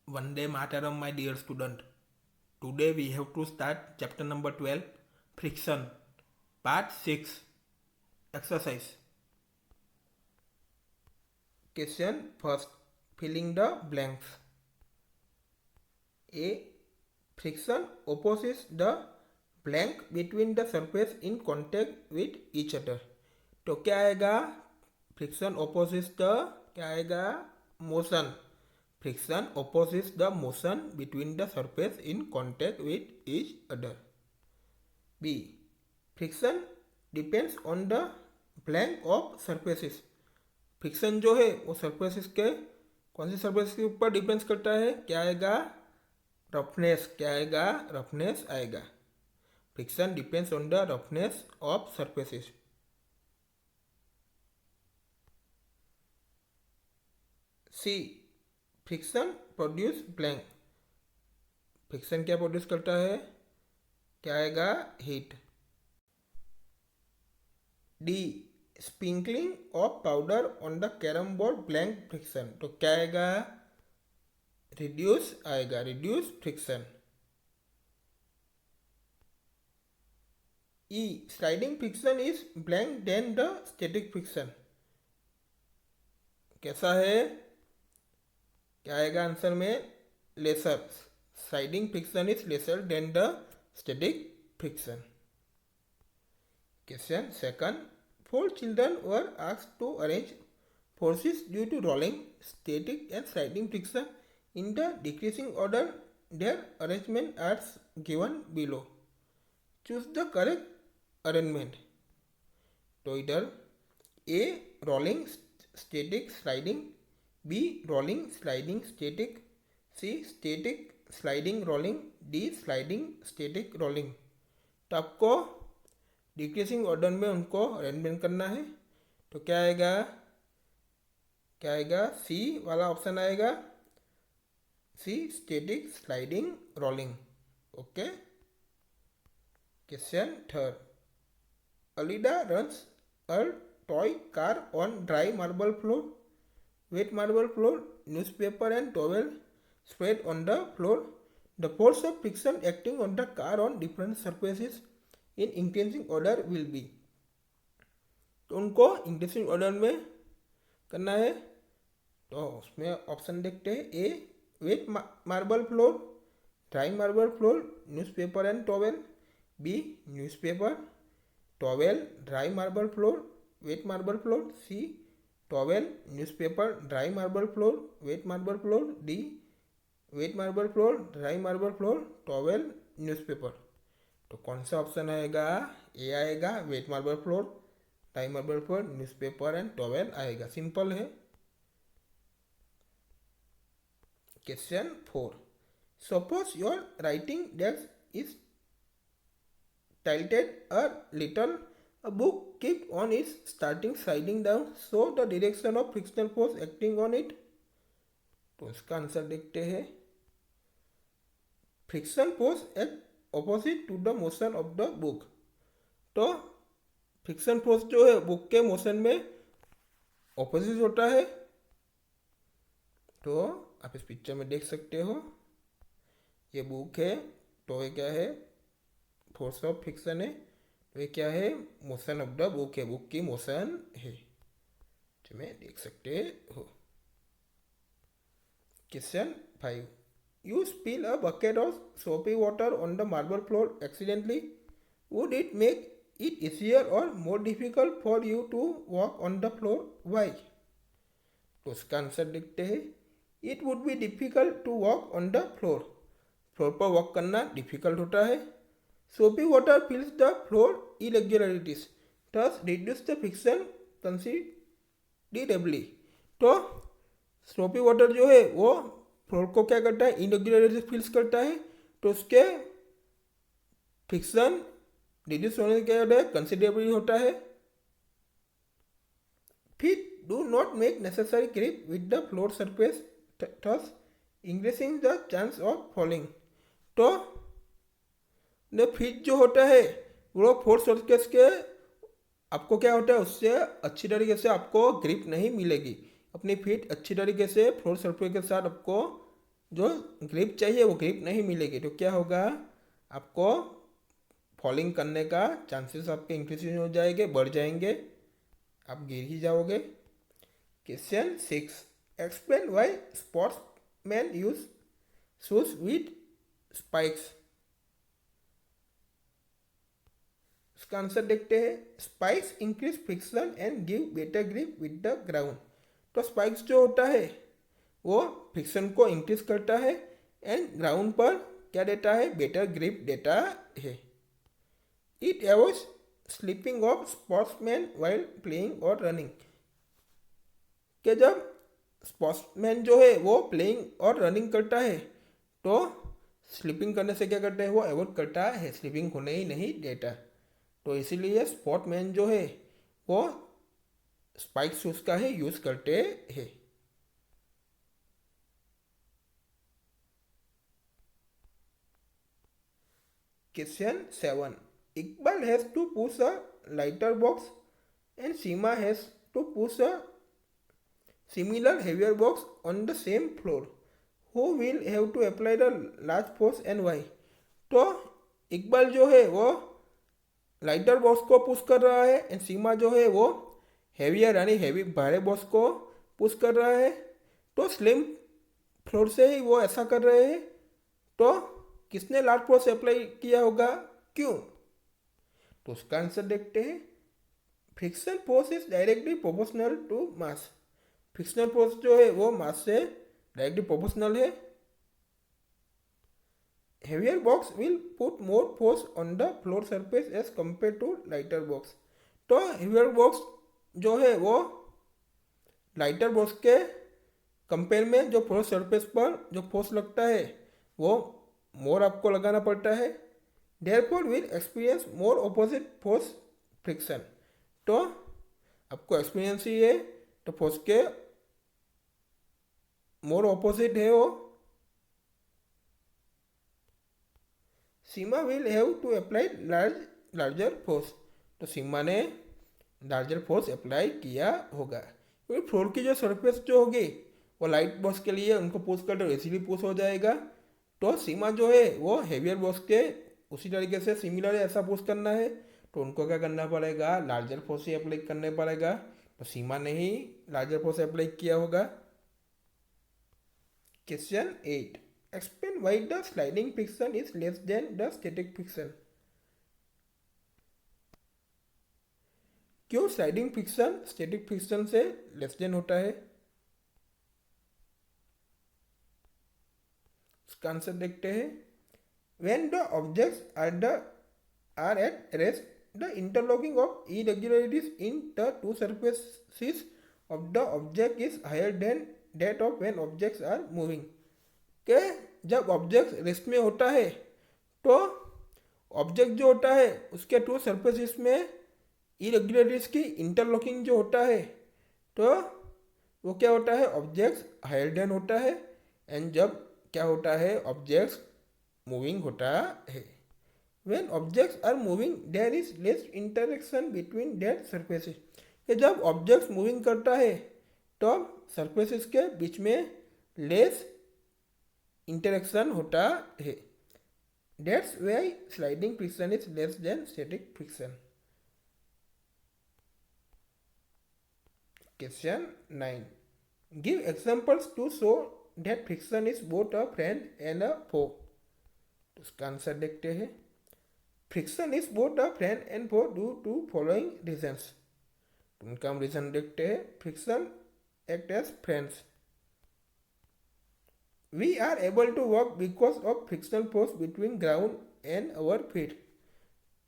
Vande Mataram, my dear student. Today we have to start chapter number 12, Friction, part 6, exercise. Question first, filling the blanks. A. Friction opposes the blank between the surface in contact with each other. तो क्या आएगा? Friction ओपोजिस the, क्या आएगा? Motion. Friction opposes the motion between the surface in contact with each other. B. Friction depends on the blank of surfaces. Friction जो है वो surfaces के, कौन सी सरफेस के ऊपर डिपेंड्स करता है? क्या आएगा? रफनेस. क्या आएगा? रफनेस आएगा. Friction depends on the roughness of surfaces. C. Friction produce blank. Friction क्या प्रोड्यूस करता है? क्या आएगा? Heat. D. Sprinkling of powder on the carrom board blank friction. तो क्या आएगा? रिड्यूस आएगा. Reduce friction. E. Sliding friction is blank than the static friction. कैसा है? क्या आएगा आंसर में? Lesser. Sliding friction is lesser than the static friction. Question second. 4 children were asked to arrange forces due to rolling, static and sliding friction in the decreasing order. Their arrangement are given below. Choose the correct arrangement. तो इधर A. rolling, static, sliding. B. rolling, sliding, static. C. static, sliding, rolling. D. sliding, static, rolling. तो आपको decreasing order में उनको arrangement करना है. तो क्या आएगा? क्या आएगा? सी वाला ऑप्शन आएगा. C. Static, sliding, rolling. Okay. Question third. Alida runs a toy car on dry marble floor, wet marble floor, newspaper and towel spread on the floor. The force of friction acting on the car on different surfaces in increasing order will be. तो उनको increasing order में करना है. तो उसमें option देखते हैं. A. Wet marble floor, dry marble floor, newspaper and towel. B. Newspaper, towel, dry marble floor, wet marble floor. C. Towel, newspaper, dry marble floor, wet marble floor. D. Wet marble floor, dry marble floor, towel, newspaper. तो कौन सा option आएगा? A आएगा. Wet marble floor, dry marble floor, newspaper and towel आएगा. Simple है. Question 4. Suppose your writing desk is tilted a little. A book kept on its starting sliding down, so the direction of frictional force acting on it. तो इसका answer देखते हैं. Friction force act opposite to the motion of the book. तो friction force जो है book के motion में opposite होता है. तो आप इस पिक्चर में देख सकते हो. ये बुक है. तो ये क्या है? फोर्स ऑफ फ्रिक्शन है. तो ये क्या है? मोशन ऑफ द बुक है. बुक की मोशन है. तो मैं देख सकते हो. Question 5. You spill a bucket of soapy water on the marble floor accidentally. Would it make it easier or more difficult for you to walk on the floor? Why? तो उसका answer देखते हैं. It would be difficult to walk on the floor. Floor पर walk करना difficult होता है. Soapy water fills the floor irregularities, thus reduce the friction considerably. तो सोपी वाटर जो है वो फ्लोर को क्या करता है? इरेगुलरिटी फिल्स करता है. तो उसके फ्रिक्शन रिड्यूस होने से क्या होता है? कंसिडरेबली होता है. Feet do not make necessary grip with the floor surface, thus increasing the chance of falling. तो फीट जो होता है वो फ्लोर सरफेस के आपको क्या होता है? उससे अच्छी तरीके से आपको ग्रिप नहीं मिलेगी. अपनी फीट अच्छी तरीके से फ्लोर सरफेस के साथ आपको जो ग्रिप चाहिए वो ग्रिप नहीं मिलेगी, तो क्या होगा, आपको फॉलिंग करने का चांसेस आपके इंक्रीज हो जाएंगे, बढ़ जाएंगे, आप गिर ही जाओगे। Question 6, explain why sportsman use shoes with spikes. इसका आंसर देखते हैं। Spikes increase friction and give better grip with the ground. तो स्पाइक्स जो होता है वो फ्रिक्शन को इंक्रीज करता है एंड ग्राउंड पर क्या देता है, बेटर ग्रिप देता है। It avoids slipping of sportsman while playing और रनिंग। कि जब स्पोर्ट्समैन जो है वो प्लेइंग और रनिंग करता है तो स्लिपिंग करने से क्या करता है, वो अवॉइड करता है, स्लिपिंग होने ही नहीं देता। तो इसीलिए स्पोर्ट्समैन जो है वो स्पाइक शूज का ही यूज करते हैं। Question 7, Iqbal has to push a lighter box and Seema has to push a similar heavier box on the same floor. Who will have to apply the large force and why? तो इकबाल जो है वो lighter box को push कर रहा है and सीमा जो है वो हैवियर यानी हैवी भारे बॉक्स को पुश कर रहा है। तो स्लिम फ्लोर से ही वो ऐसा कर रहे हैं। तो किसने लार्ज फोर्स अप्लाई किया होगा, क्यों? तो उसका आंसर देखते हैं। Friction force is directly proportional to mass. Frictional force जो है वो मास से डायरेक्टली प्रोपोर्शनल है। Heavier box will put more force on the floor surface as compare to lighter box. तो हेवियर बॉक्स जो है वो लाइटर बॉक्स के कंपेयर में जो फ्लोर सरफेस पर जो फोर्स लगता है वो मोर आपको लगाना पड़ता है। Therefore will experience more opposite force friction. तो आपको एक्सपीरियंस ही है तो फोर्स के मोर ऑपोजिट है वो। Seema will have to apply larger force. तो सीमा ने लार्जर फोर्स अप्लाई किया होगा क्योंकि फ्लोर की जो सरफेस जो होगी वो लाइट बॉक्स के लिए उनको पुश कर दो इजीली पुश हो जाएगा। तो सीमा जो है वो हेवियर बॉक्स के उसी तरीके से सिमिलर ऐसा पुश करना है तो उनको क्या करना पड़ेगा, लार्जर फोर्स ही अप्लाई करने पड़ेगा। तो सीमा ने ही लार्जर फोर्स अप्लाई किया होगा। Question 8, explain why the sliding friction is less than the static friction. क्यों स्लाइडिंग फ्रिक्शन स्टैटिक फ्रिक्शन से लेस देन होता है? इसका आंसर देखते हैं। When the objects are at rest the interlocking of irregularities in the two surfaces of the object is higher than that of when objects are moving. के जब object rest में होता है तो ऑब्जेक्ट जो होता है उसके टू सरफेसेस में इरेगुलरिटीज की इंटरलॉकिंग जो होता है तो वो क्या होता है, ऑब्जेक्ट्स हायर देन होता है। एंड जब क्या होता है, ऑब्जेक्ट्स मूविंग होता है। When objects are moving there is less interaction between that surfaces. कि जब ऑब्जेक्ट्स मूविंग करता है तो सरफेसेस के बीच में लेस इंटरेक्शन होता है। That's why sliding friction is less than static friction. Question 9, give examples to show that friction is both a friend and a foe. उसका आंसर देखते हैं। Friction is both a friend and foe due to following reasons. उनका हम reason देखते हैं। Friction act as friends. We are able to walk because of frictional force between ground and our feet।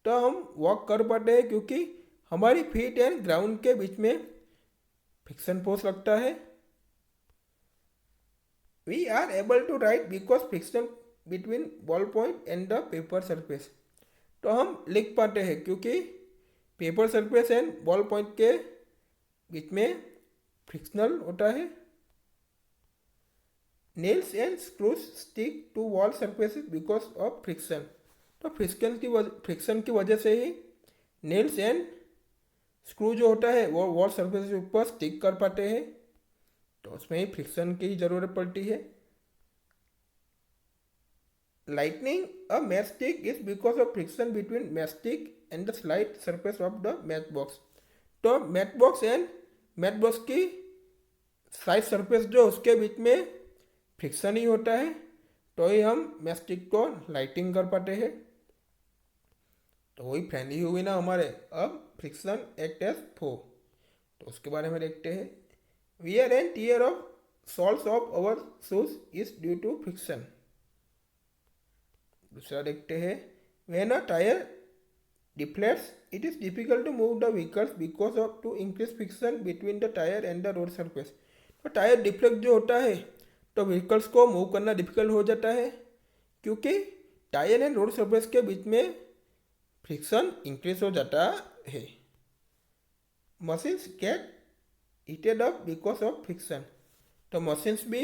तो हम walk कर पाते हैं क्योंकि हमारी फीट एंड ग्राउंड के बीच में फ्रिक्शन फोर्स लगता है। We are able to write because friction between ball point and the paper surface। तो हम लिख पाते हैं क्योंकि paper surface and ball point के बीच में फ्रिक्शनल होता है। Nails and screws stick to wall surfaces because of friction. तो फ्रिक्शन की वजह से ही नेल्स एंड स्क्रू जो होता है वो वॉल सरफेस के ऊपर स्टिक कर पाते हैं। तो उसमें ही फ्रिक्शन की ज़रूरत पड़ती है। lightening a matchstick is because of friction between matchstick and the slight surface of the matchbox. तो मैचबॉक्स एंड मैचबॉक्स की साइड सरफेस जो उसके बीच में फ्रिक्शन ही होता है, तो ही हम मैचस्टिक को लाइटिंग कर पाते हैं। तो वही फैली हुई ना हमारे अब फ्रिक्शन एक्ट एज फोर। तो उसके बारे में देखते हैं। Wear and tear of soles of our shoes is due to friction. दूसरा देखते हैं। When a tire deflates, it is difficult to move the vehicles because of to increase friction between the tire and the road surface. तो tyre deflect जो होता है तो vehicles को move करना डिफिकल्ट हो जाता है, क्योंकि टायर एंड रोड सरफेस के बीच में फ्रिक्शन इंक्रीज हो जाता है। Machines gate heated up because of friction. तो मशीन्स भी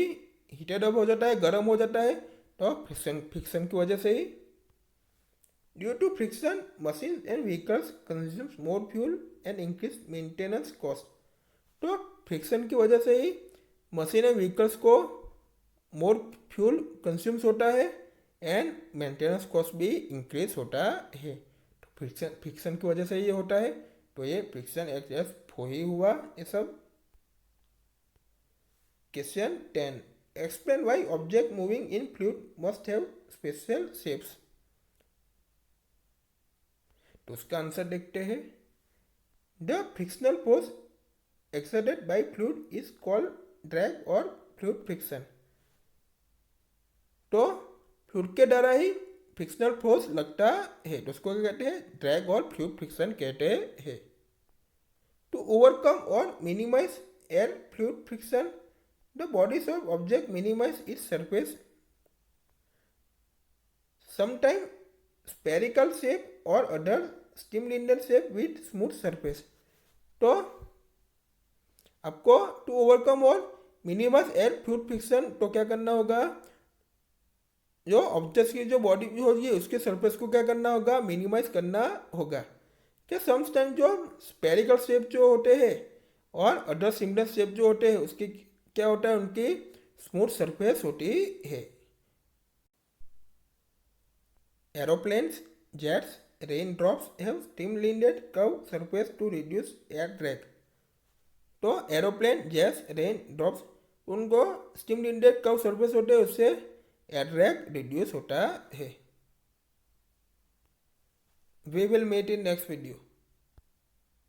हीटेड अप हो जाता है, गर्म हो जाता है, तो फ्रिक्शन की वजह से ही। Due to friction, machines and vehicles consumes more fuel and increase maintenance cost. तो फ्रिक्शन की वजह से ही मशीन एंड व्हीकल्स को मोर फ्यूल कंज्यूम्स होता है एंड मेंटेनेंस कॉस्ट भी इंक्रीज होता है। तो फ्रिक्शन की वजह से ये होता है, तो ये फ्रिक्शन एक्ट हो ही हुआ ये सब। Question 10, explain why object moving in fluid must have special shapes. तो उसका आंसर देखते हैं। The frictional force exerted by fluid is called drag और फ्लूइड फ्रिक्शन। तो फ्लूइड के द्वारा ही फ्रिक्शनल फोर्स लगता है, तो उसको क्या कहते हैं? ड्रैग और फ्लूइड फ्रिक्शन कहते हैं। टू ओवरकम और minimise air fluid friction, the bodies of object minimise its surface, sometime spherical shape और other streamlined shape with smooth surface. तो आपको टू ओवरकम और मिनिमाइज एयर फ्लूइड फ्रिक्शन तो क्या करना होगा? जो ऑब्जेक्ट की जो बॉडी होगी उसके सरफेस को क्या करना होगा? मिनिमाइज करना होगा। क्या समटाइम जो स्पेरिकल शेप जो होते हैं और अदर सिमिलर शेप जो होते हैं उसकी क्या होता है? उनकी स्मूथ सरफेस होती है। Aeroplanes, jets, raindrops have streamlined curved surface to reduce air drag. तो एरोप्लेन, जेट्स, रेन ड्रॉप्स उनको स्टीमलिंडेड कर्व सरफेस होते हैं, उससे एयर ड्रैग रिड्यूस होता है। We will meet in next video.